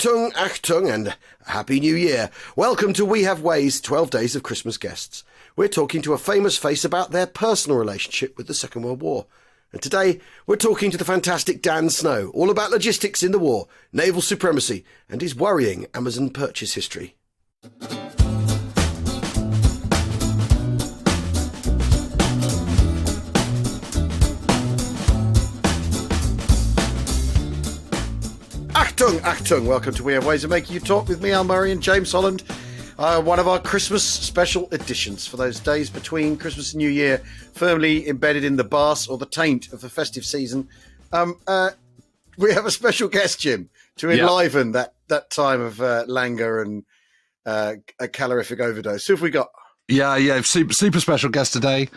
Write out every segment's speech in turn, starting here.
Achtung, and Happy New Year. Welcome to We Have Ways, 12 Days of Christmas Guests. We're talking to a famous face about their personal relationship with the Second World War. And today, we're talking to the fantastic Dan Snow, all about logistics in the war, naval supremacy, and his worrying Amazon purchase history. Achtung, welcome to We Have Ways of Making You Talk with me, Al Murray and James Holland. One of our Christmas special editions for those days between Christmas and New Year, firmly embedded in the barse or the taint of the festive season. We have a special guest, Jim, to enliven that time of languor and a calorific overdose. So, if we got... Yeah, super special guest today.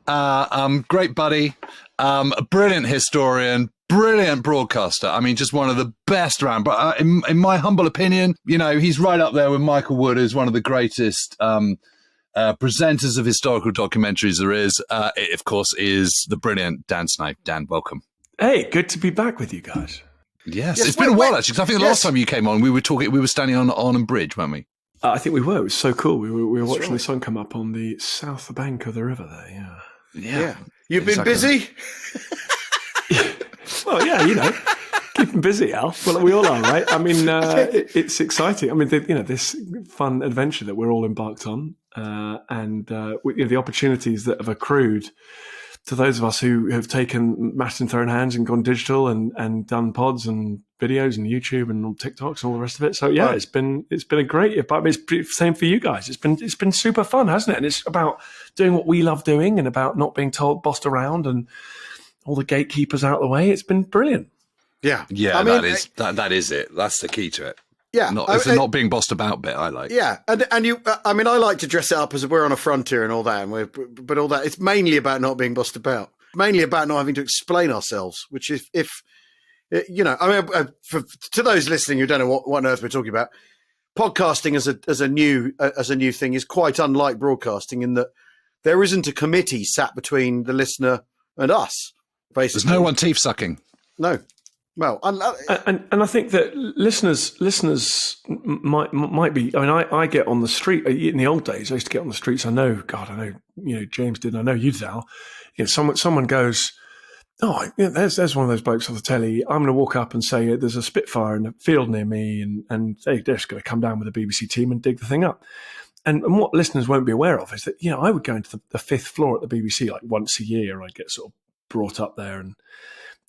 Great buddy, a brilliant historian, brilliant broadcaster. I mean, just one of the best around. But in my humble opinion, you know, he's right up there with Michael Wood as one of the greatest presenters of historical documentaries there is. It, of course, is the brilliant Dan Snow. Dan, welcome. Hey, good to be back with you guys. Yes, it's been a while, actually, because I think the last time you came on, we were standing on Arnhem Bridge, weren't we? I think we were. It was so cool. We were watching the sun come up on the south bank of the river there, Yeah. You've been busy? Well, yeah, you know, keeping busy, Al. Well, we all are, right? I mean, it's exciting. I mean, this fun adventure that we're all embarked on, and the opportunities that have accrued to those of us who have taken matters into their own hands and gone digital and done pods and videos and YouTube and TikToks and all the rest of it. So yeah, it's been a great. But it's the same for you guys. It's been super fun, hasn't it? And it's about doing what we love doing and about not being bossed around and all the gatekeepers out of the way. It's been brilliant. Yeah. I mean, that is it. That's the key to it. Yeah, it's the not being bossed about bit I like. Yeah, and you, I mean, I like to dress it up as we're on a frontier and all that, but all that, it's mainly about not being bossed about, mainly about not having to explain ourselves. Which is, if you know, I mean, to those listening who don't know what on earth we're talking about, podcasting as a new thing is quite unlike broadcasting in that there isn't a committee sat between the listener and us. Basically, there's no one teeth sucking. No. Well, and I think that listeners might be. I mean, I get on the street in the old days. I used to get on the streets. I know, you know, James did. I know you did, Al. You know, someone goes, "Oh, there's one of those blokes on the telly." I'm going to walk up and say, "There's a Spitfire in a field near me," and they're just going to come down with the BBC team and dig the thing up. And what listeners won't be aware of is that, you know, I would go into the fifth floor at the BBC like once a year. I'd get sort of brought up there and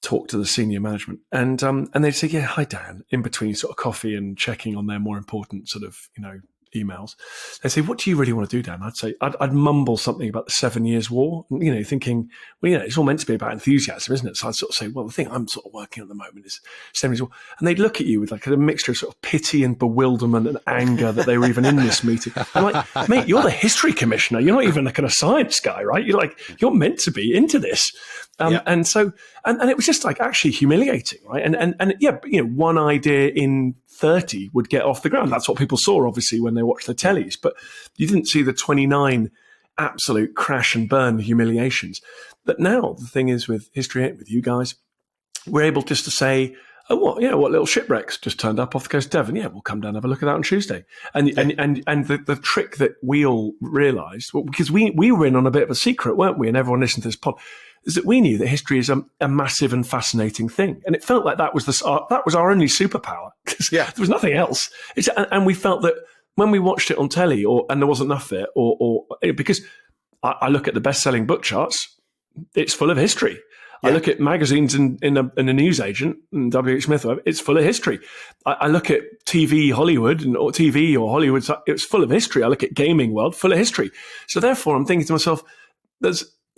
talk to the senior management, and they'd say, "Yeah, hi Dan," in between sort of coffee and checking on their more important sort of, you know, emails. They'd say, "What do you really want to do, Dan?" I'd say, I'd mumble something about the 7 Years' War, you know, thinking, well, you know, it's all meant to be about enthusiasm, isn't it? So I'd sort of say, well, the thing I'm sort of working on at the moment is 7 Years' War. And they'd look at you with like a mixture of sort of pity and bewilderment and anger that they were even in this meeting. I'm like, mate, you're the history commissioner. You're not even like a science guy, right? You're meant to be into this. And so, and it was just like actually humiliating, right? And yeah, you know, one idea in 30 would get off the ground. That's what people saw, obviously, when they watched the tellies. But you didn't see the 29 absolute crash and burn humiliations. But now the thing is with History 8, with you guys, we're able just to say, oh, what little shipwrecks just turned up off the coast of Devon? Yeah, we'll come down and have a look at that on Tuesday. And the trick that we all realised, well, because we were in on a bit of a secret, weren't we? And everyone listened to this pod, is that we knew that history is a massive and fascinating thing. And it felt like that was our only superpower. Yeah. There was nothing else. And we felt that when we watched it on telly and there wasn't enough of it, or because I look at the best-selling book charts, it's full of history. Yeah. I look at magazines in a newsagent, and W.H. Smith, it's full of history. I look at TV Hollywood or TV or Hollywood, it's full of history. I look at gaming world, full of history. So therefore, I'm thinking to myself,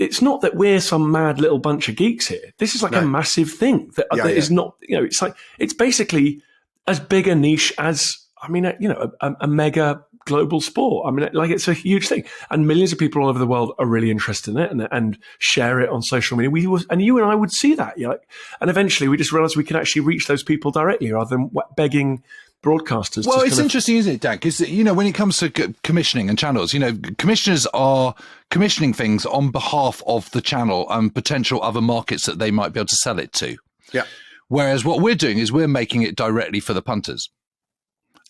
it's not that we're some mad little bunch of geeks here. This is like a massive thing that is not, you know, it's like, it's basically as big a niche as, I mean, you know, a mega global sport. I mean, like, it's a huge thing. And millions of people all over the world are really interested in it and share it on social media. And you and I would see that, you know, and eventually we just realized we can actually reach those people directly rather than begging broadcasters. Well, it's interesting, isn't it, Dan? Because, you know, when it comes to commissioning and channels, you know, commissioners are commissioning things on behalf of the channel and potential other markets that they might be able to sell it to. Yeah. Whereas what we're doing is we're making it directly for the punters.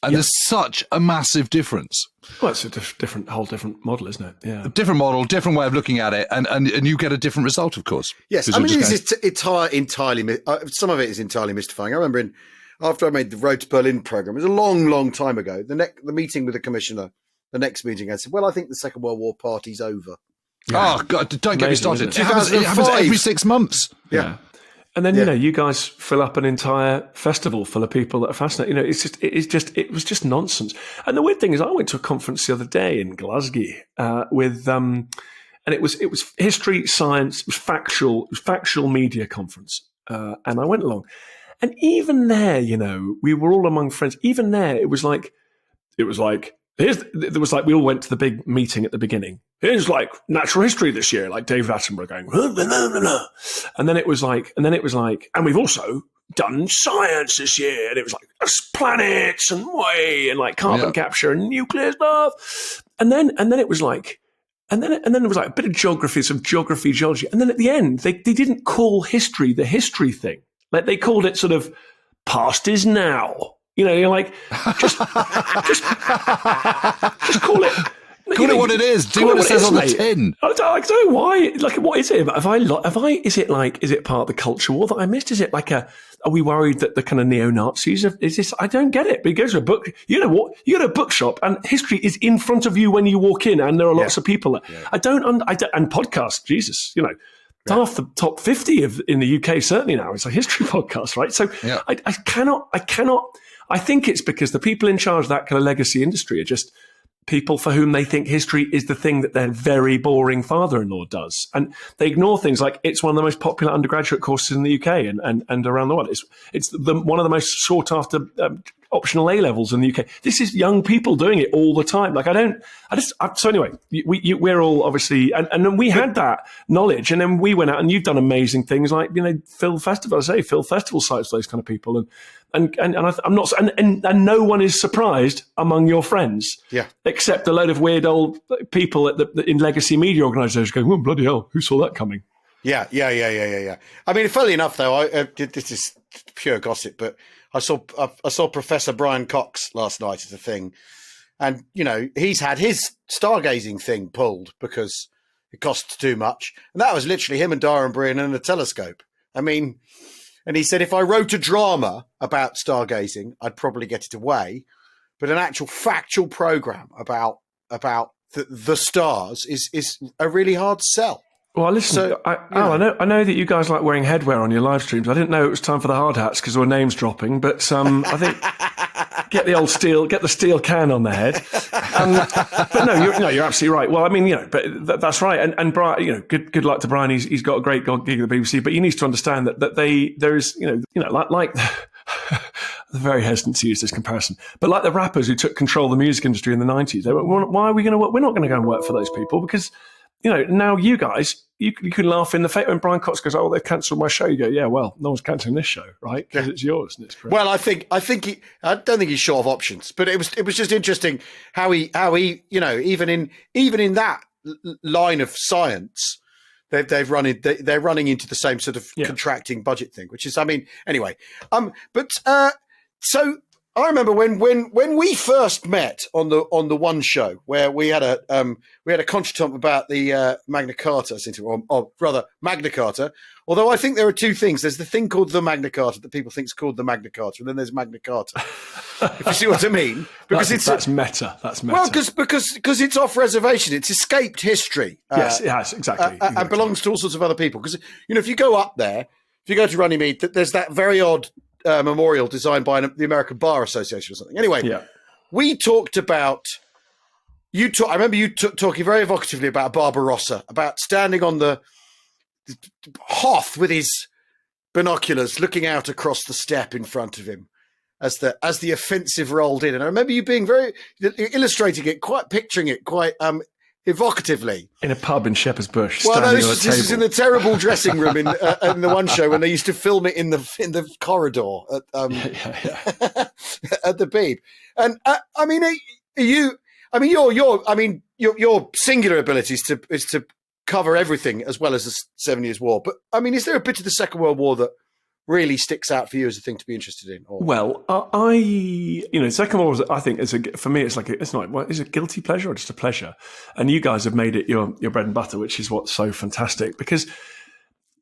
And there's such a massive difference. Well, it's a whole different model, isn't it? Yeah. A different model, different way of looking at it, and you get a different result, of course. Yes, I mean, entirely. Some of it is entirely mystifying. I remember after I made the Road to Berlin program, it was a long, long time ago. The meeting with the commissioner, the next meeting, I said, "Well, I think the Second World War party's over." Yeah. Oh God! Don't get me started. It happens every 6 months. Yeah. And then, you guys fill up an entire festival full of people that are fascinated. It was just nonsense. And the weird thing is I went to a conference the other day in Glasgow and it was history, science, it was factual media conference. And I went along. And even there, we were all among friends. Even there, it was like we all went to the big meeting at the beginning. Here's like natural history this year, like David Attenborough going, and then it was like, and we've also done science this year, and it was like planets and like carbon capture and nuclear stuff, and then it was like, and then it was like a bit of geography, some geology, and then at the end they didn't call history the history thing, like they called it sort of past is now. You're like, just call it. Call it what it is. Do what it says on the tin. I don't know why. Like, what is it? Is it part of the culture war that I missed? Is it like are we worried that the kind of neo-Nazis is this? I don't get it. But you go to a book, you know what? You go to a bookshop and history is in front of you when you walk in and there are lots of people there. Yeah. I don't, and podcasts, Jesus, half the top 50 in the UK certainly now is a history podcast, right? So I cannot, I think it's because the people in charge of that kind of legacy industry are just people for whom they think history is the thing that their very boring father-in-law does. And they ignore things like it's one of the most popular undergraduate courses in the UK and around the world. It's one of the most sought-after optional A-levels in the UK. This is young people doing it all the time. Like, so anyway, we're all obviously, and then we had that knowledge, and then we went out and you've done amazing things like, Phil Festival sites for those kind of people. And I'm not, and no one is surprised among your friends, except a load of weird old people in legacy media organisations going, "Oh bloody hell, who saw that coming?" Yeah. I mean, funnily enough, though, this is pure gossip, but I saw Professor Brian Cox last night as a thing, and he's had his stargazing thing pulled because it costs too much, and that was literally him and Darren Breen and a telescope. I mean. And he said, if I wrote a drama about stargazing, I'd probably get it away. But an actual factual program about the stars is a really hard sell. Well, listen, I know that you guys like wearing headwear on your live streams. I didn't know it was time for the hard hats because there were names dropping. But I think get the steel can on the head. But no, you're absolutely right. Well, I mean, but that's right. And Brian, good luck to Brian. He's got a great gig at the BBC. But he needs to understand that there's like. I'm very hesitant to use this comparison, but like the rappers who took control of the music industry in the 90s, they went, why are we going to work? We're not going to go and work for those people because, now you guys, you can laugh in the face when Brian Cox goes, "Oh, they've cancelled my show." You go, "Yeah, well, no one's cancelling this show, right? Because it's yours." And it's great. Well, I don't think he's short of options, but it was just interesting how he, even in that line of science, they're running into the same sort of contracting budget thing, which is, I mean, anyway. So I remember when we first met on the one show where we had a contretemps about the Magna Carta, or rather Magna Carta. Although I think there are two things. There's the thing called the Magna Carta that people think is called the Magna Carta, and then there's Magna Carta. If you see what I mean? Because that's meta. That's meta. Well, because it's off reservation. It's escaped history. Yes, it has exactly. And belongs to all sorts of other people. Because if you go up there, if you go to Runnymede, there's that very odd memorial designed by the American Bar Association or something. Anyway, we talked about I remember you talking very evocatively about Barbarossa, about standing on the Hoth with his binoculars, looking out across the steppe in front of him as the offensive rolled in. And I remember you being very illustrating it, picturing it quite evocatively in a pub in Shepherd's Bush. Well, no, this is in the terrible dressing room in the one show when they used to film it in the corridor at at the Beeb. And I mean, your singular ability is to cover everything as well as the 7 Years' War. But I mean, is there a bit of the Second World War that really sticks out for you as a thing to be interested in? Or? Well, Second War, I think, for me, it's a guilty pleasure or just a pleasure. And you guys have made it your bread and butter, which is what's so fantastic, because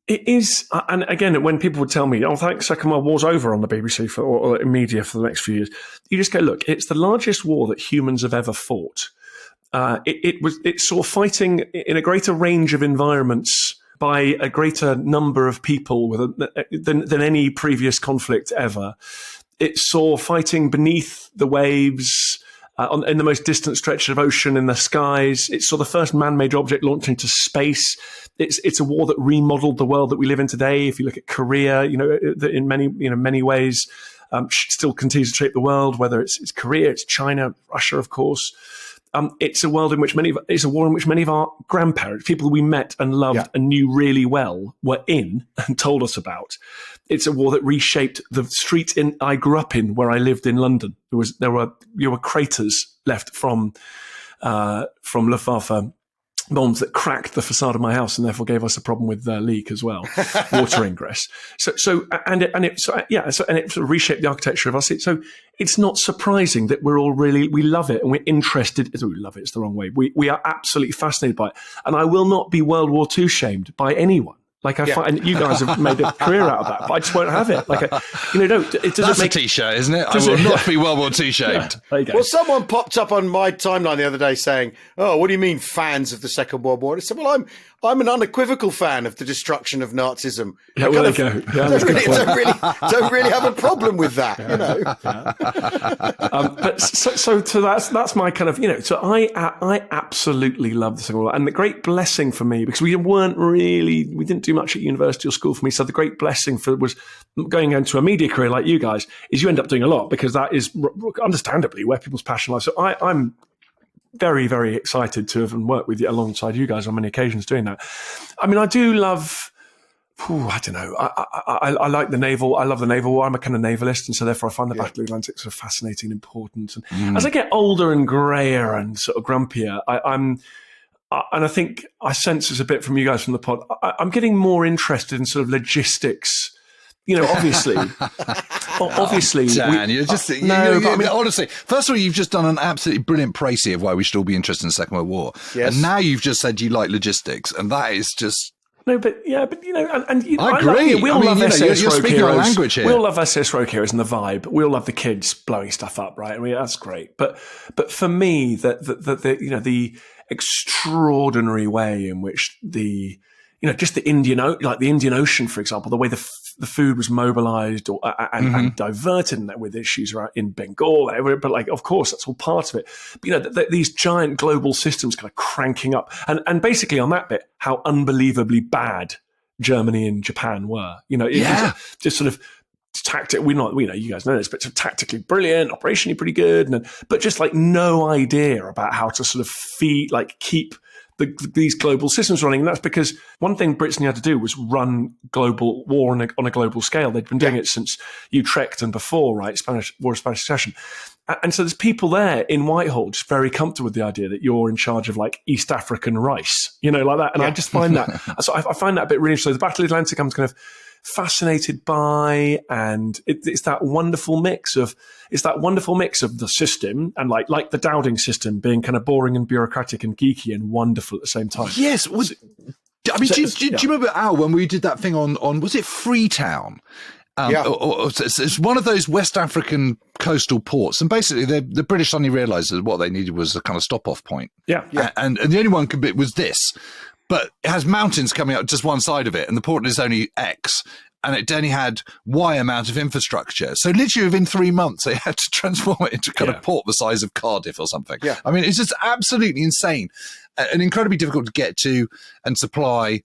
it is. And again, when people would tell me, "Oh, thanks, Second World War's over" on the BBC or media for the next few years, you just go, "Look, it's the largest war that humans have ever fought. It saw fighting in a greater range of environments by a greater number of people than any previous conflict ever. It saw fighting beneath the waves, in the most distant stretch of ocean in the skies. It saw the first man-made object launched into space. It's a war that remodeled the world that we live in today. If you look at Korea, in many ways, still continues to shape the world. Whether it's Korea, it's China, Russia, of course. It's a war in which many of our grandparents, people we met and loved and knew really well, were in and told us about. It's a war that reshaped the street I grew up in, where I lived in London. There were craters left from Luftwaffe bombs that cracked the facade of my house and therefore gave us a problem with leak as well, water ingress. It sort of reshaped the architecture of us. So it's not surprising that we love it and we're interested. We love it. It's the wrong way. We are absolutely fascinated by it. And I will not be World War II shamed by anyone. And you guys have made a career out of that, but I just won't have it. That's a T-shirt, isn't it? I will not be World War II shamed. There you go. Well, someone popped up on my timeline the other day saying, "Oh, what do you mean fans of the Second World War?" And I said, "Well, I'm an unequivocal fan of the destruction of Nazism." Yeah, well, there you go. Yeah, don't really have a problem with that, But so that's my kind of, So I absolutely love the Second World War, and the great blessing for me, because we didn't do much at university or school for me. So the great blessing was going into a media career like you guys is you end up doing a lot, because that is understandably where people's passion lies. So I'm very, very excited to have worked with you alongside you guys on many occasions doing that. I mean, I do love, I don't know, I like the naval. I love the naval war. I'm a kind of navalist, and so therefore I find the Battle of the Atlantic sort of fascinating and important. And as I get older and grayer and sort of grumpier, and I think I sense this a bit from you guys from the pod, I'm getting more interested in sort of logistics. Obviously. Dan, honestly, first of all, you've just done an absolutely brilliant précis of why we should all be interested in the Second World War. Yes. And now you've just said you like logistics, and that is just... No, but I agree. We all love SS you're Rogue speaking Heroes. our language here. We all love SS Rogue Heroes and the vibe. We all love the kids blowing stuff up, right? I mean, that's great. But for me, the extraordinary way in which just the Indian Ocean, for example, the way the food was mobilized and diverted with issues in Bengal, but of course that's all part of it. But, these giant global systems kind of cranking up, and basically on that bit, how unbelievably bad Germany and Japan were. Just sort of tactic. You guys know this, but tactically brilliant, operationally pretty good, but just no idea about how to sort of keep these global systems running. And that's because one thing Britain had to do was run global war on a global scale. They'd been doing it since Utrecht and before, right? War of Spanish Succession. And so there's people there in Whitehall just very comfortable with the idea that you're in charge of East African rice, like that. And I just find that, so I find that a bit really interesting. The Battle of the Atlantic, I'm kind of fascinated by, and it's that wonderful mix of the system and like the Dowding system being kind of boring and bureaucratic and geeky and wonderful at the same time. Yes. Do you remember, Al, when we did that thing on was it Freetown? It's one of those West African coastal ports, and basically the British suddenly realised that what they needed was a kind of stop-off point. And the only one was this. But it has mountains coming up just one side of it, and the port is only X, and it only had Y amount of infrastructure. So literally within 3 months, they had to transform it into kind of port the size of Cardiff or something. Yeah. I mean, it's just absolutely insane and incredibly difficult to get to and supply.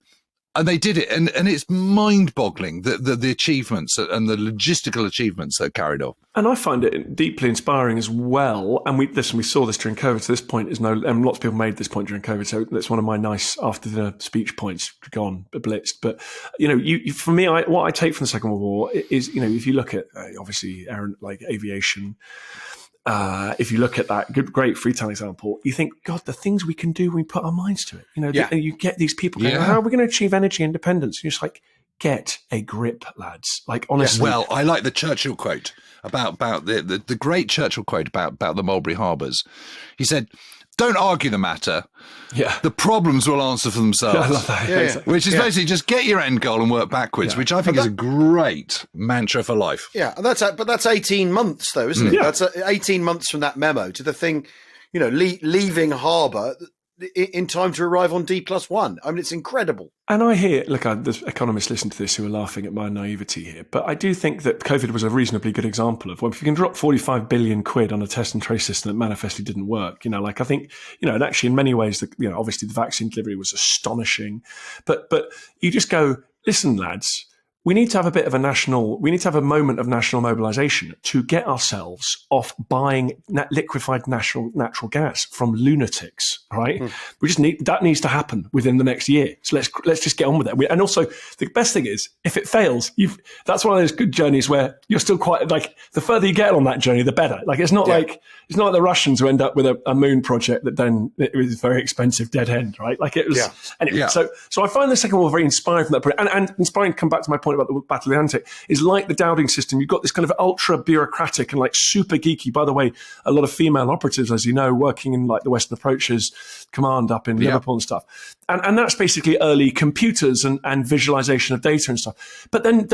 And they did it, and it's mind-boggling the achievements and the logistical achievements that are carried off. And I find it deeply inspiring as well. And we saw this during COVID. So this point is and lots of people made this point during COVID. So that's one of my nice after the speech points gone blitzed. But for me, what I take from the Second World War is if you look at obviously aviation. If you look at that great Freetown example, you think, God, the things we can do when we put our minds to it. You get these people going, how are we going to achieve energy independence? And you're just like, get a grip, lads. Like, honestly. Well, I like the Churchill quote about the great Churchill quote about the Mulberry Harbours. He said, "Don't argue the matter. Yeah. The problems will answer for themselves." I love that. Yeah. Which is basically just get your end goal and work backwards, which I think is a great mantra for life. Yeah, and that's 18 months though, isn't it? Yeah. That's 18 months from that memo to the thing, leaving harbour in time to arrive on D+1. I mean, it's incredible. And I hear, look, there's economists listen to this who are laughing at my naivety here, but I do think that COVID was a reasonably good example of, well, if you can drop 45 billion quid on a test and trace system that manifestly didn't work, I think, and actually in many ways, obviously the vaccine delivery was astonishing, but you just go, listen, lads, we need to have a moment of national mobilization to get ourselves off buying liquefied natural gas from lunatics, right? That needs to happen within the next year. So let's just get on with it. And also, the best thing is, if it fails, that's one of those good journeys where you're still quite, like, the further you get on that journey, the better. Like, it's not like the Russians who end up with a moon project that then it was a very expensive dead end, right? Like, it was, anyway. Yeah. So I find the Second World War very inspiring from that point. And inspiring, come back to my point about the Battle of the Atlantic, is like the Dowding system. You've got this kind of ultra bureaucratic and like super geeky, by the way, a lot of female operatives, as you know, working in like the Western Approaches Command up in Liverpool and stuff. And that's basically early computers and visualization of data and stuff. But then,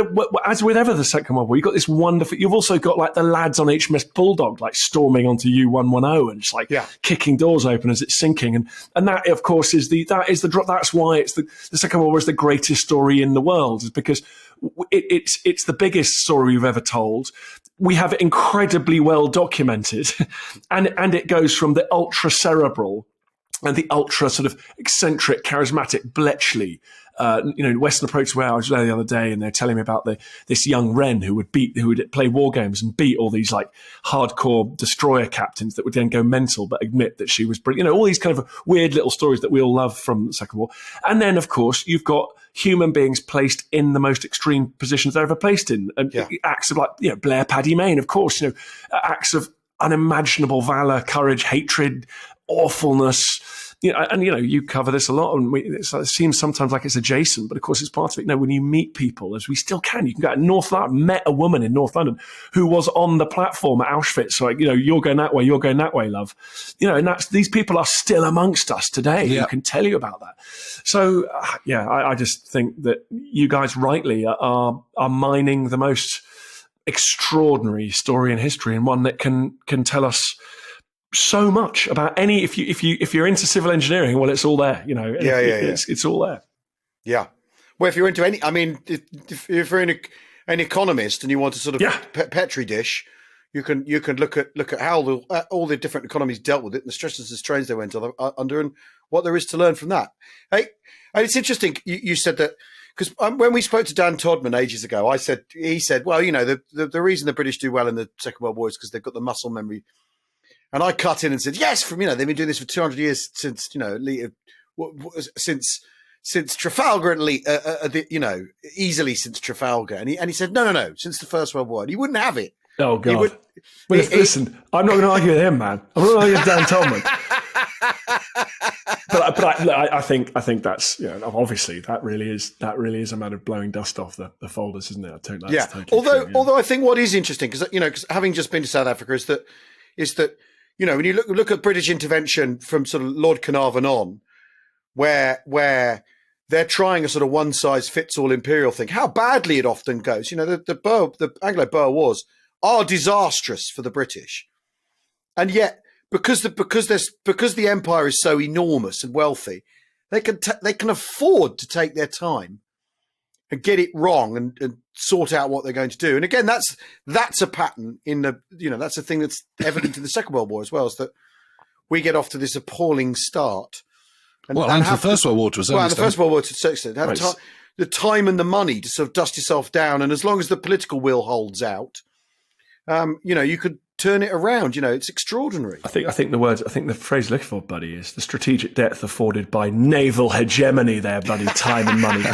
as with ever the Second World War, you've got this wonderful, you've also got like the lads on HMS Bulldog, like storming onto U110 and just like kicking doors open as it's sinking. And that, of course, is the drop. That's why it's the Second World War is the greatest story in the world, is because it's the biggest story we've ever told. We have it incredibly well documented, and it goes from the ultra cerebral and the ultra sort of eccentric, charismatic Bletchley, Western Approach, where I was there the other day, and they're telling me about this young Wren who would play war games and beat all these like hardcore destroyer captains that would then go mental but admit that she was brilliant. All these kind of weird little stories that we all love from the Second War. And then, of course, you've got human beings placed in the most extreme positions they're ever placed in. And acts of like, Blair Paddy Mayne, of course, acts of unimaginable valor, courage, hatred, awfulness. You cover this a lot, and it seems sometimes like it's adjacent, but of course it's part of it. When you meet people, as we still can, you can go to North London. Met a woman in North London who was on the platform at Auschwitz. So, you're going that way, love. And these people are still amongst us today. Who can tell you about that. So, I just think that you guys rightly are mining the most extraordinary story in history, and one that can tell us so much about any. If you're into civil engineering, well, it's all there. It's all there. Yeah. Well, if you're into any, I mean, if you're an economist and you want to sort of petri dish, you can look at how all the different economies dealt with it, and the stresses and strains they went under, and what there is to learn from that. Hey, and it's interesting you said that, because when we spoke to Dan Todman ages ago, he said, well, the reason the British do well in the Second World War is because they've got the muscle memory. And I cut in and said, yes, they've been doing this for 200 years since Trafalgar, easily since Trafalgar. And he said, no, since the First World War. And he wouldn't have it. Oh, God. Listen, I'm not going to argue with him, man. I'm not going to argue with Dan Tolman. But I think that's, obviously that really is a matter of blowing dust off the folders, isn't it? I think that's totally true, although I think what is interesting, because having just been to South Africa, is that when you look at British intervention from sort of Lord Carnarvon on, where they're trying a sort of one-size-fits-all imperial thing, how badly it often goes. The Anglo-Boer Wars are disastrous for the British, and yet because the empire is so enormous and wealthy, they can afford to take their time and get it wrong and sort out what they're going to do. And again, that's a pattern in that's a thing that's evident in the Second World War as well, is that we get off to this appalling start. And the First World War to a certain extent. The First World War to a certain extent. Have the time and the money to sort of dust yourself down. And as long as the political will holds out, you turn it around. It's extraordinary. I think the phrase looking for, buddy, is the strategic depth afforded by naval hegemony. There, buddy, time and money.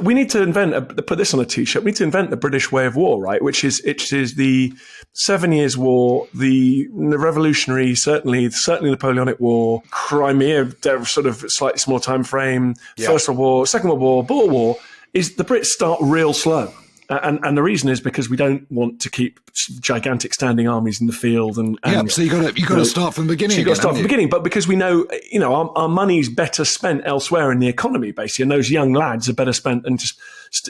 We need to put this on a t-shirt. We need to invent the British way of war, right? Which is the 7 Years' War, the Revolutionary, certainly the Napoleonic War, Crimea, sort of slightly small time frame, First World War, Second World War, Boer War. Is the Brits start real slow. And the reason is because we don't want to keep gigantic standing armies in the field. So you got to start from the beginning. So you got to start from the beginning, but because we know, our money's better spent elsewhere in the economy, basically, and those young lads are better spent than just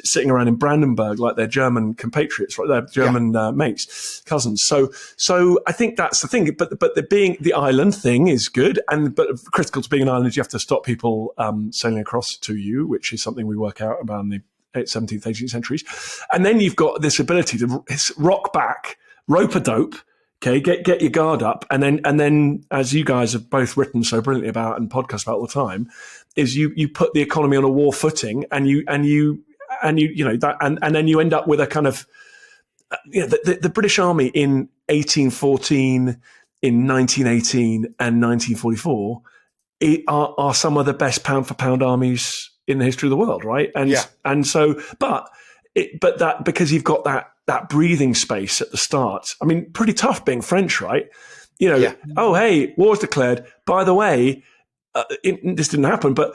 sitting around in Brandenburg like their German compatriots, right? Their German mates, cousins. So I think that's the thing. But the island thing is good, but critical to being an island is you have to stop people sailing across to you, which is something we work out about in the 17th, 18th centuries. And then you've got this ability to rock back, rope a dope, okay, get your guard up. And then, as you guys have both written so brilliantly about and podcast about all the time, is you put the economy on a war footing and then you end up with a kind of, the British Army in 1814, in 1918 and 1944 are some of the best pound for pound armies in the history of the world, right? And so, but that, because you've got that breathing space at the start. I mean, pretty tough being French, right? Oh, hey, war's declared. By the way, this didn't happen, but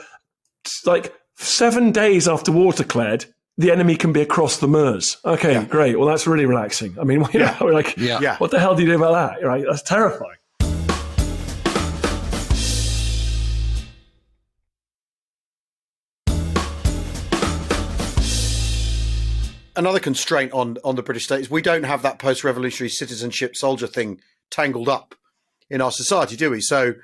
like 7 days after war's declared, the enemy can be across the Meuse. Okay, great. Well, that's really relaxing. I mean, we're like, what the hell do you do about that? Right? That's terrifying. Another constraint on the British state is we don't have that post-revolutionary citizenship soldier thing tangled up in our society, do we? So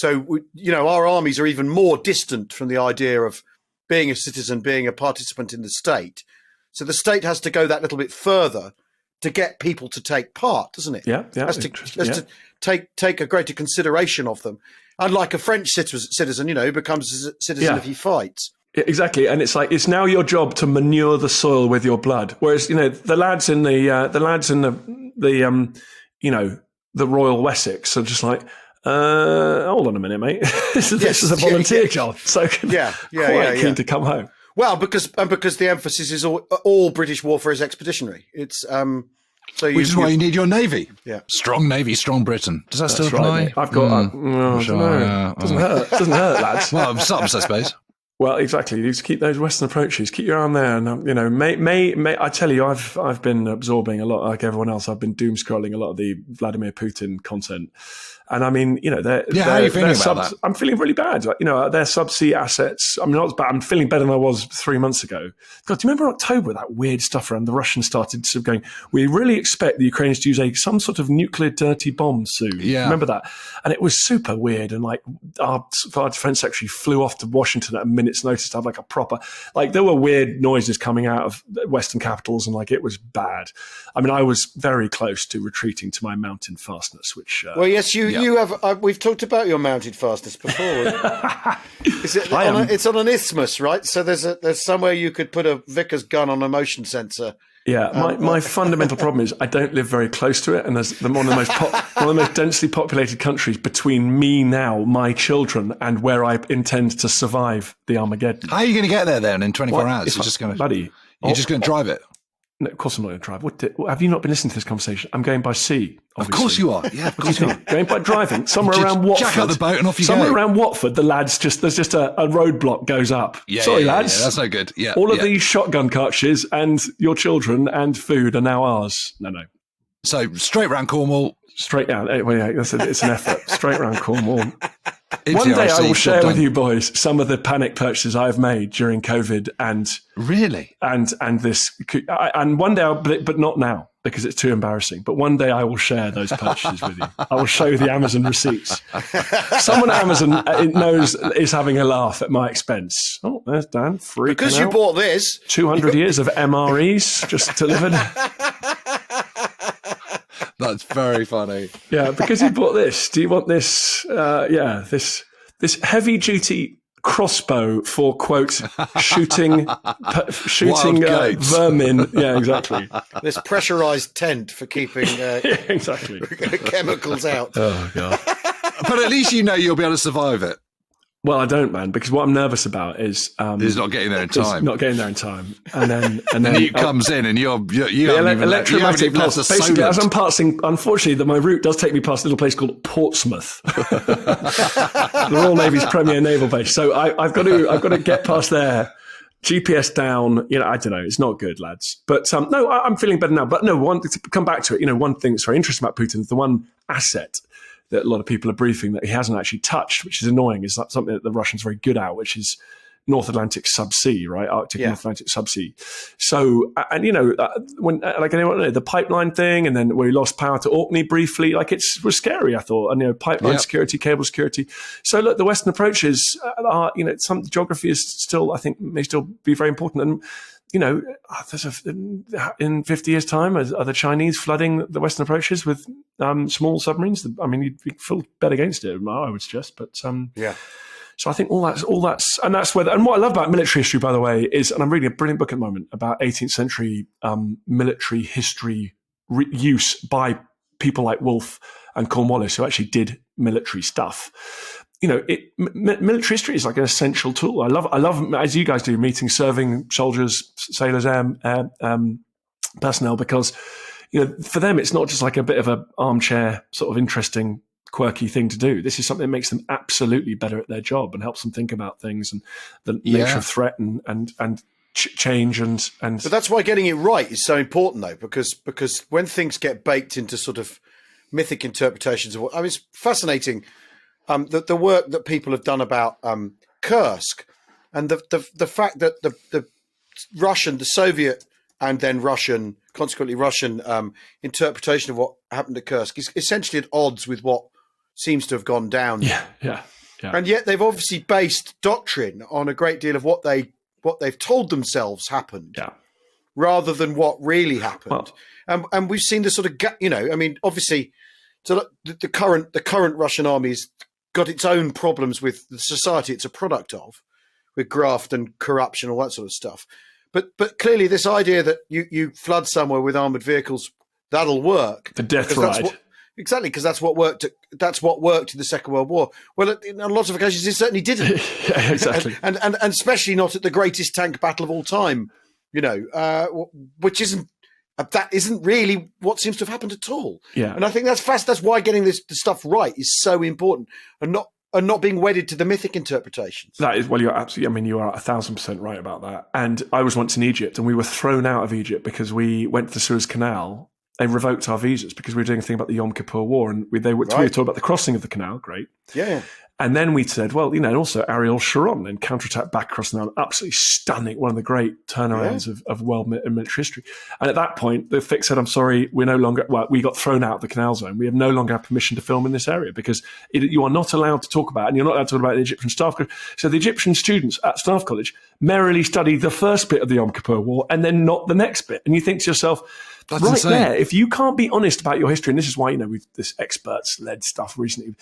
our armies are even more distant from the idea of being a citizen, being a participant in the state. So the state has to go that little bit further to get people to take part, doesn't it? Has to take a greater consideration of them. Unlike a French citizen, who becomes a citizen if he fights. Exactly, and it's like it's now your job to manure the soil with your blood. Whereas the lads in the Royal Wessex are just like, hold on a minute, mate. this is a volunteer job, so keen to come home. Well, because the emphasis is all British warfare is expeditionary. It's which is why you need your navy. Yeah, strong navy, strong Britain. Does that still apply? Right, I've got. Doesn't hurt. Doesn't hurt, lads. Well, some, I suppose. Well, exactly. You need to keep those Western approaches. Keep your arm there, and may I tell you, I've been absorbing a lot, like everyone else. I've been doom scrolling a lot of the Vladimir Putin content, and I mean, how are you feeling about that? I'm feeling really bad. Their subsea assets. I'm not bad. I'm feeling better than I was 3 months ago. God, do you remember October? That weird stuff around the Russians started sort of going. We really expect the Ukrainians to use some sort of nuclear dirty bomb soon. Yeah, remember that? And it was super weird. And like our defense secretary flew off to Washington at a minute's notice to have like a proper, like there were weird noises coming out of Western capitals, and like it was bad. I mean, I was very close to retreating to my mountain fastness, which well, yes, you have. We've talked about your mounted fastness before. It's on an isthmus, right? So there's somewhere you could put a Vickers gun on a motion sensor. Yeah, my fundamental problem is I don't live very close to it, and there's one of the most densely populated countries between me now, my children, and where I intend to survive the Armageddon. How are you going to get there then in 24 hours? You're just going to drive it? No, of course I'm not going to drive. Have you not been listening to this conversation? I'm going by sea, obviously. Of course you are. Yeah, of course you are. Going by driving. Somewhere around Watford. Jack out the boat and off you go. Somewhere around Watford, there's just a roadblock goes up. Sorry, lads. Yeah, that's no good. Yeah, all of these shotgun cartridges and your children and food are now ours. No. So straight round Cornwall. Straight down. It's an effort. Straight round Cornwall. One day I will share with you boys some of the panic purchases I've made during COVID and really and this and one day but not now because it's too embarrassing. But one day I will share those purchases with you. I will show you the Amazon receipts. Someone at Amazon knows is having a laugh at my expense. Oh, there's Dan. Because you bought this 200 years of MREs just delivered. That's very funny. Yeah, because you bought this. Do you want this? This heavy duty crossbow for, quote, shooting goats. vermin. Yeah, exactly. This pressurized tent for keeping Exactly. chemicals out. Oh, God. But at least you know you'll be able to survive it. Well, I don't, man, because what I'm nervous about is He's not getting there in is time. not getting there in time, and then The nuke comes in, and you haven't electromagnetic even left the pulse. Basically, as solent. I'm passing, unfortunately, my route does take me past a little place called Portsmouth, the Royal Navy's premier naval base. So I've got to get past there. GPS down, I don't know. It's not good, lads. But no, I'm feeling better now. But no, to come back to it, one thing that's very interesting about Putin is the one asset that a lot of people are briefing that he hasn't actually touched, which is annoying, is something that the Russians are very good at, which is North Atlantic subsea, right? Arctic North Atlantic subsea. So, and when the pipeline thing, and then where he lost power to Orkney briefly, was scary, I thought. And pipeline security, cable security. So look, the Western approaches are, some geography is still, I think, may still be very important. And in 50 years' time, are the Chinese flooding the Western approaches with small submarines? I mean, you'd feel bet against it, I would suggest. But so I think all that's, and that's where. And what I love about military history, by the way, is, and I'm reading a brilliant book at the moment about 18th century military history use by people like Wolfe and Cornwallis, who actually did military stuff. Military history is like an essential tool. I love, as you guys do, meeting serving soldiers, sailors, personnel, because, for them, it's not just like a bit of an armchair sort of interesting, quirky thing to do. This is something that makes them absolutely better at their job and helps them think about things and the nature of threat and change and. But that's why getting it right is so important, though, because when things get baked into sort of mythic interpretations of it's fascinating. The work that people have done about Kursk, and the fact that the Soviet, and then consequently Russian interpretation of what happened at Kursk is essentially at odds with what seems to have gone down. Yeah. And yet they've obviously based doctrine on a great deal of what they've told themselves happened, rather than what really happened. Well, and we've seen the sort of obviously, so the current Russian army's got its own problems with the society it's a product of, with graft and corruption, all that sort of stuff. But clearly, this idea that you flood somewhere with armored vehicles, that'll work. The death ride. Because that's what worked. That's what worked in the Second World War. Well, in lots of occasions, it certainly didn't. Yeah, exactly. And especially not at the greatest tank battle of all time. Which isn't. That isn't really what seems to have happened at all. Yeah. And I think that's fast. That's why getting the stuff right is so important, and not being wedded to the mythic interpretations. That is, well, you're absolutely, you are 1,000% right about that. And I was once in Egypt, and we were thrown out of Egypt because we went to the Suez Canal. They revoked our visas because we were doing a thing about the Yom Kippur War, and we were talking about the crossing of the canal. Great. Yeah. And then we said, well, and also Ariel Sharon and counterattack back across the Nile, absolutely stunning, one of the great turnarounds of world military history. And at that point, the fix said, I'm sorry, we got thrown out of the canal zone. We have no longer have permission to film in this area because you are not allowed to talk about, and you're not allowed to talk about the Egyptian Staff College. So the Egyptian students at Staff College merrily study the first bit of the Yom Kippur War and then not the next bit. And you think to yourself, that's right insane. There, if you can't be honest about your history, and this is why, we've this experts-led stuff recently,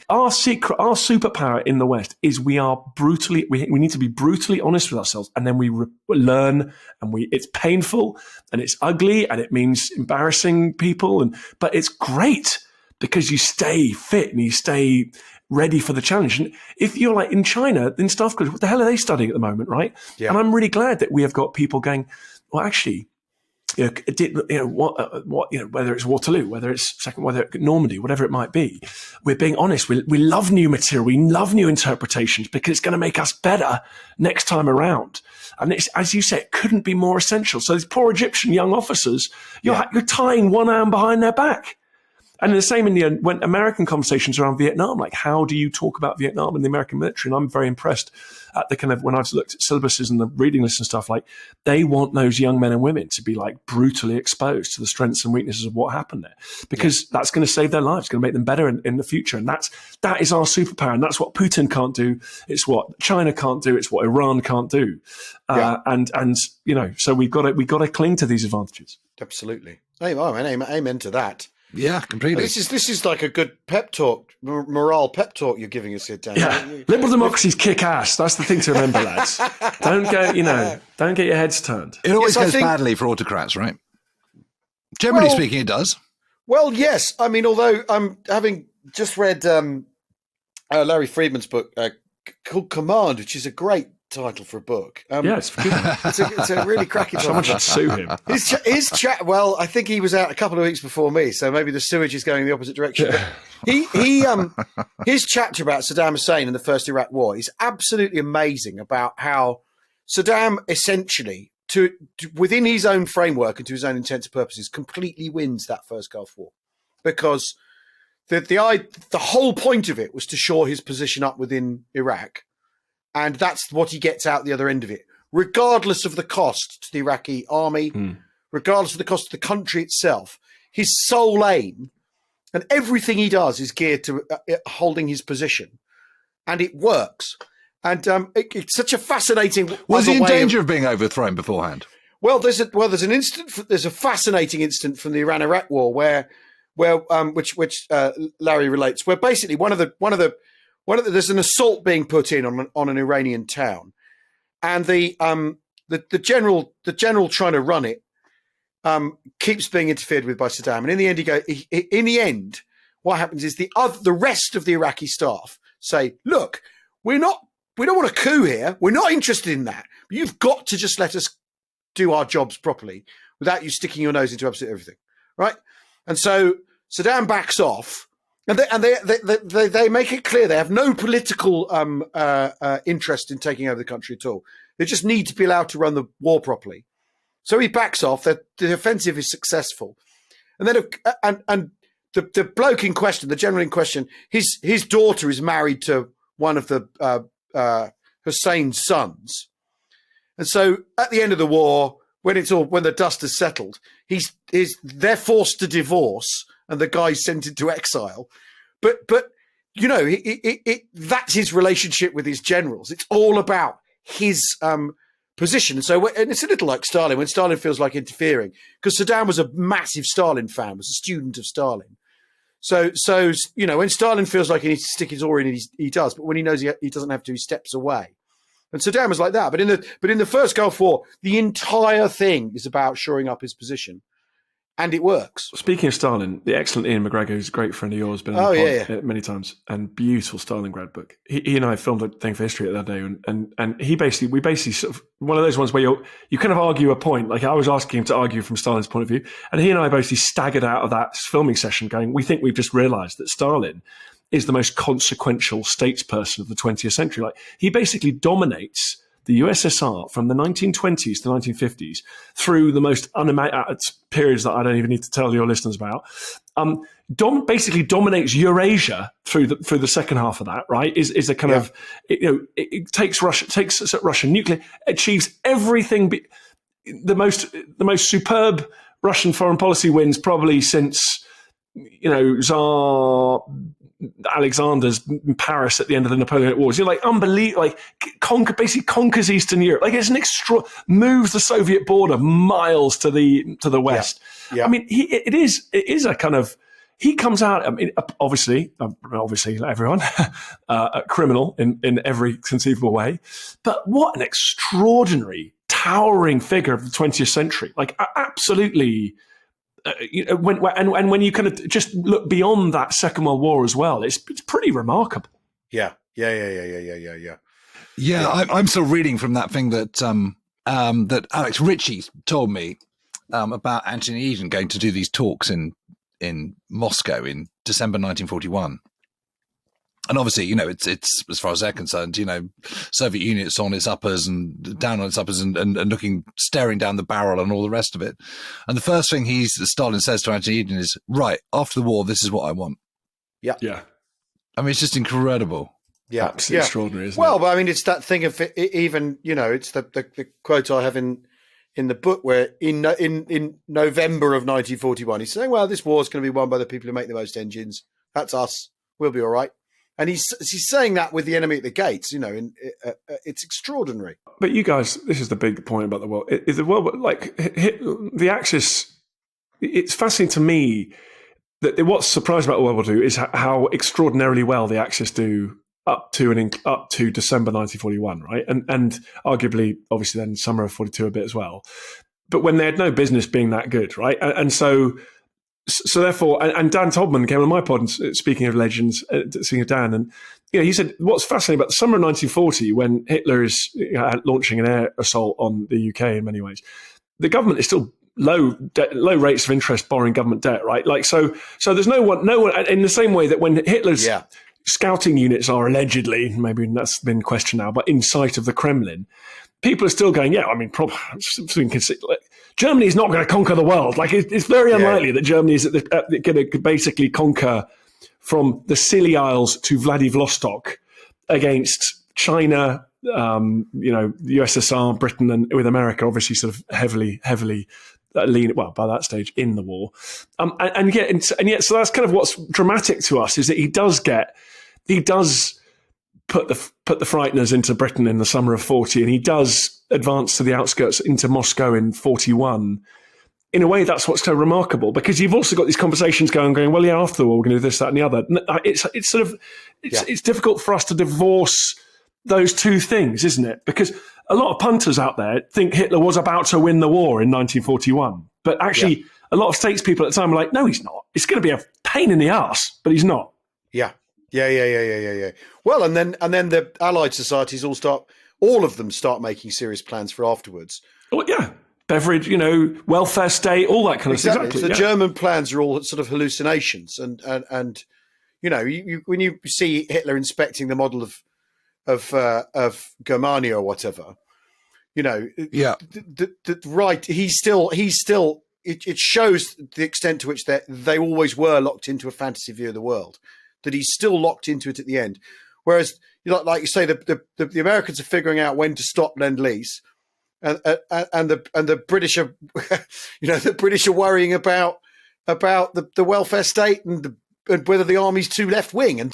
our superpower in the West is we need to be brutally honest with ourselves, and then we learn, and it's painful, and it's ugly, and it means embarrassing people, but it's great because you stay fit and you stay ready for the challenge. And if you're like in China, in Staff College, what the hell are they studying at the moment, right? Yeah. And I'm really glad that we have got people going, well, actually, whether it's Waterloo, whether it's Normandy, whatever it might be, we're being honest. We love new material. We love new interpretations because it's going to make us better next time around. And it's, as you say, it couldn't be more essential. So these poor Egyptian young officers, you're tying one arm behind their back. And the same when American conversations around Vietnam, like how do you talk about Vietnam in the American military? And I'm very impressed at the when I've looked at syllabuses and the reading lists and stuff, like they want those young men and women to be like brutally exposed to the strengths and weaknesses of what happened there, because that's going to save their lives, going to make them better in the future. And that is our superpower. And that's what Putin can't do. It's what China can't do. It's what Iran can't do. So we've got to cling to these advantages. Absolutely. Amen to that. Yeah, completely. This is like a good pep talk, morale pep talk you're giving us here, Dan. Yeah, liberal democracies kick ass. That's the thing to remember, lads. Don't get your heads turned. It always Yes, I goes think- badly for autocrats, right? Generally Well- speaking, it does. Well, yes. I mean, although I'm having just read Larry Friedman's book called Command, which is a great title for a book. Yes, It's a really cracking someone title. should sue him. His chat. Well, I think he was out a couple of weeks before me, so maybe the sewage is going in the opposite direction. But his chapter about Saddam Hussein and the first Iraq War is absolutely amazing about how Saddam essentially, to within his own framework and to his own intents and purposes, completely wins that first Gulf War, because the whole point of it was to shore his position up within Iraq. And that's what he gets out the other end of it, regardless of the cost to the Iraqi army, regardless of the cost to the country itself. His sole aim and everything he does is geared to holding his position. And it works. And it's such a fascinating... Was he in danger of being overthrown beforehand? Well, there's a fascinating incident from the Iran-Iraq war where which Larry relates, where basically there's an assault being put in on an Iranian town, and the general trying to run it keeps being interfered with by Saddam, and in the end, what happens is the rest of the Iraqi staff say, "Look, we don't want a coup here. We're not interested in that. You've got to just let us do our jobs properly without you sticking your nose into absolutely everything, right?" And so Saddam backs off. And they make it clear they have no political interest in taking over the country at all. They just need to be allowed to run the war properly. So he backs off. The offensive is successful, and then the bloke in question, the general in question, his daughter is married to one of the Hussein's sons, and so at the end of the war, when the dust has settled, they're forced to divorce. And the guy's sent into exile, but you know, that's his relationship with his generals. It's all about his position. So, and it's a little like Stalin when Stalin feels like interfering, because Saddam was a massive Stalin fan, was a student of Stalin. So you know, when Stalin feels like he needs to stick his oar in, he does. But when he knows he doesn't have to, he steps away. And Saddam was like that. But in the first Gulf War, the entire thing is about shoring up his position. And it works. Speaking of Stalin, the excellent Ian McGregor, who's a great friend of yours, been on the pod many times, and beautiful Stalingrad book. He and I filmed a thing for history the other day, and we basically sort of, one of those ones where you kind of argue a point. Like I was asking him to argue from Stalin's point of view, and he and I basically staggered out of that filming session going, we think we've just realised that Stalin is the most consequential statesperson of the 20th century. Like he basically dominates the USSR from the 1920s to 1950s through the most periods that I don't even need to tell your listeners about. Basically dominates Eurasia through the second half of that. Right, is a kind of it takes Russian nuclear, achieves everything. The most superb Russian foreign policy wins probably since Tsar Alexander's in Paris at the end of the Napoleonic Wars. You're like unbelievable, like basically conquers Eastern Europe. Like it's moves the Soviet border miles to the west. Yeah. I mean, it is a kind of, he comes out. I mean, obviously, everyone a criminal in every conceivable way, but what an extraordinary, towering figure of the 20th century. Like absolutely. When you kind of just look beyond that Second World War as well, it's pretty remarkable. Yeah. I'm still reading from that thing that that Alex Ritchie told me about Anthony Eden going to do these talks in Moscow in December 1941. And obviously, it's as far as they're concerned, Soviet Union's on its uppers and down on its uppers and staring down the barrel and all the rest of it. And the first thing Stalin says to Anthony Eden is, right, after the war, this is what I want. Yeah. Yeah. I mean, it's just incredible. Yeah. Absolutely extraordinary, isn't it? Well, but I mean, it's that thing of even, it's the quote I have in the book where in November of 1941, he's saying, well, this war is going to be won by the people who make the most engines. That's us. We'll be all right. And he's saying that with the enemy at the gates, it's extraordinary. But you guys, this is the big point about the world. Is the world, like the Axis, it's fascinating to me what's surprising about World War II is how extraordinarily well the Axis do up to December 1941, right? And arguably, obviously, then summer of 42 a bit as well. But when they had no business being that good, right? And so therefore, and Dan Todman came on my pod, and speaking of legends, speaking of Dan, and he said what's fascinating about the summer of 1940, when Hitler is launching an air assault on the UK in many ways, the government is still low rates of interest borrowing government debt, right? Like so there's no one in the same way that when Hitler's scouting units are allegedly, maybe that's been questioned now, but in sight of the Kremlin, people are still going, Germany is not going to conquer the world. Like it's very unlikely that Germany is going to basically conquer from the Scilly Isles to Vladivostok against China, the USSR, Britain, and with America obviously sort of heavily lean. Well, by that stage in the war, and yet, so that's kind of what's dramatic to us is that he does put the Frighteners into Britain in the summer of 40, and he does advance to the outskirts into Moscow in 41. In a way, that's what's so remarkable, because you've also got these conversations going, well, yeah, after the war, we're going to do this, that, and the other. It's difficult for us to divorce those two things, isn't it? Because a lot of punters out there think Hitler was about to win the war in 1941. But actually, a lot of statespeople at the time were like, no, he's not. It's going to be a pain in the ass, but he's not. Yeah. Well, and then the Allied societies all of them start making serious plans for afterwards. Well, yeah. Beverage, welfare state, all that kind of stuff. Exactly. The German plans are all sort of hallucinations. And when you see Hitler inspecting the model of Germania or whatever, it shows the extent to which they always were locked into a fantasy view of the world, that he's still locked into it at the end. Whereas, like you say, the Americans are figuring out when to stop Lend-Lease, and the British are, the British are worrying about the welfare state and whether the army's too left wing, and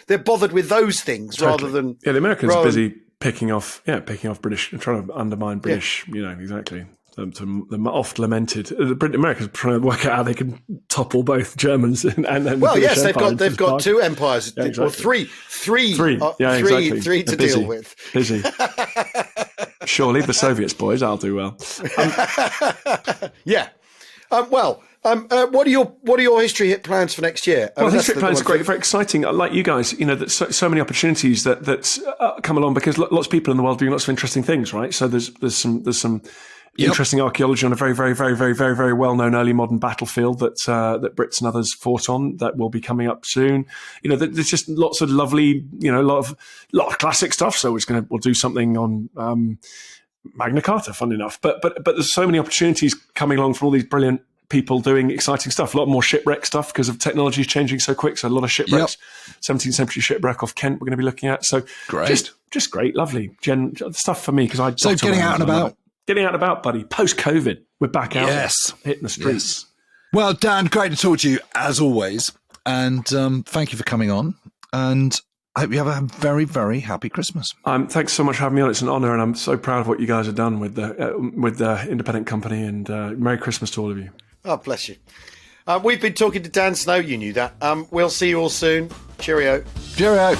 they're bothered with those things rather than the Americans are busy picking off British, trying to undermine British. Exactly. The oft lamented the Americans trying to work out how they can topple both Germans and British Empire. they've got two empires, or three to deal with. Busy. Sure, leave the Soviets, boys. I'll do well. What are your history hit plans for next year? Well, history plans are great, very exciting. Like you guys, that so many opportunities that come along, because lots of people in the world doing lots of interesting things, right? So there's some interesting archaeology on a very, very, very, very, very, very well-known early modern battlefield that Brits and others fought on, that will be coming up soon. There's just lots of lovely, a lot of classic stuff. So we'll do something on Magna Carta, fun enough. But there's so many opportunities coming along for all these brilliant people doing exciting stuff. A lot more shipwreck stuff because of technology changing so quick. So a lot of shipwrecks, 17th century shipwreck off Kent we're going to be looking at. So great, just great, lovely stuff for me, because I. So getting out and about. Getting out and about, buddy. Post-COVID, we're back out, hitting the streets. Yes. Well, Dan, great to talk to you as always, and thank you for coming on. And I hope you have a very, very happy Christmas. Thanks so much for having me on. It's an honour, and I'm so proud of what you guys have done with the independent company. And Merry Christmas to all of you. Oh, bless you. We've been talking to Dan Snow. You knew that. We'll see you all soon. Cheerio. Cheerio.